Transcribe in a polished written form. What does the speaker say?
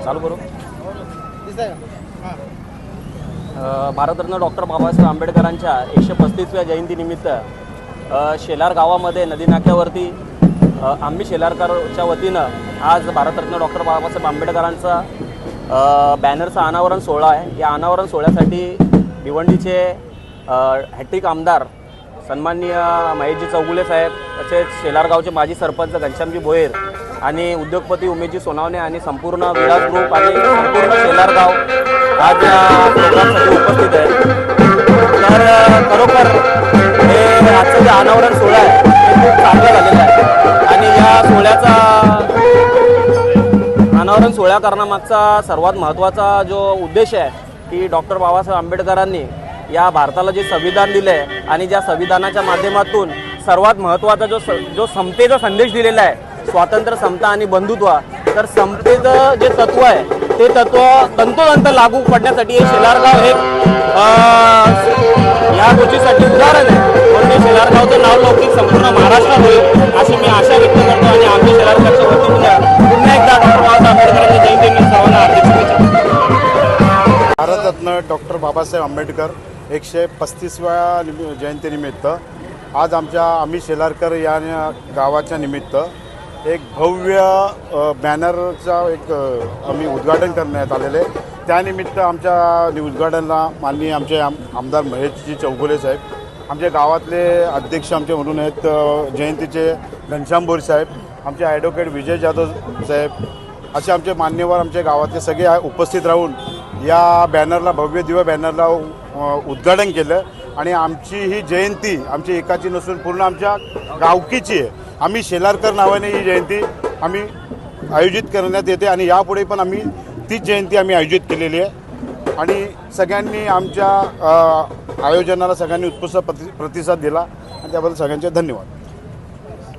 चालू करू। भारतरत्न डॉक्टर बाबासाहेब आंबेडकरांच्या 135व्या जयंतीनिमित्त शेलार गावामध्ये नदी नाक्यावरती आम्ही शेलारकरच्या वतीनं आज भारतरत्न डॉक्टर बाबासाहेब आंबेडकरांचा बॅनरचा अनावरण सोहळा आहे। या अनावरण सोहळ्यासाठी भिवंडीचे हॅट्रिक आमदार सन्माननीय महेशजी चौगुले साहेब, तसेच शेलारगावचे माजी सरपंच घनश्यामजी भोयर आणि उद्योगपती उमेशजी सोनावणे आणि संपूर्ण विलास ग्रुप आणि संपूर्ण शेलारगाव आज या प्रोग्रामसाठी उपस्थित आहे। तर खरोखर हे आजचं जे अनावरण सोहळा आहे ते खूप चांगलं झालेलं आहे आणि या सोहळ्याचा अनावरण सोहळा करण्यामागचा सर्वात महत्त्वाचा जो उद्देश आहे की डॉक्टर बाबासाहेब आंबेडकरांनी या भारताला जे संविधान दिलं आहे आणि ज्या संविधानाच्या माध्यमातून सर्वात महत्त्वाचा जो समतेचा संदेश दिलेला आहे, स्वातंत्र्य, समता आणि बंधुत्व, तर समतेचं जे तत्व आहे ते तत्व तंतोतंत लागू पडण्यासाठी हे शेलारगाव हे या गोष्टीसाठी उदाहरण आहे। म्हणून हे शेलारगावचं नाव लौकिक संपूर्ण महाराष्ट्रात होईल अशी मी आशा व्यक्त करतो आणि आम्ही शेलारगावच्या वतीने पुन्हा एकदा डॉक्टर बाबासाहेब आंबेडकरांच्या जयंतीनिमित्त सर्वांना हार्दिक शुभेच्छा। भारतरत्न डॉक्टर बाबासाहेब आंबेडकर 135व्या जयंतीनिमित्त आज आम्ही शेलारकर या गावाच्या निमित्त एक भव्य बॅनरचा आम्ही उद्घाटन करण्यात आलेले आहे। त्यानिमित्त आमच्या उद्घाटनाला माननीय आमचे आमदार महेशजी चौगुले साहेब, आमच्या गावातले अध्यक्ष आमचे म्हणून आहेत जयंतीचे घनश्याम भोयर साहेब, आमचे ॲडव्होकेट विजय जाधव साहेब, असे आमचे मान्यवर आमच्या गावातले सगळे उपस्थित राहून या बॅनरला, भव्य दिव्य बॅनरला उद्घाटन केलं आणि आमची ही जयंती आमची एकाची नसून पूर्ण आमच्या गावकीची आहे। आम्ही शेलारकर नावाने ही जयंती आम्ही आयोजित करण्यात येते आणि यापुढे पण आम्ही तीच जयंती आम्ही आयोजित केलेली आहे आणि सगळ्यांनी आमच्या आयोजनाला सगळ्यांनी उत्कृष्ट प्रतिसाद दिला आणि त्याबद्दल सगळ्यांचे धन्यवाद।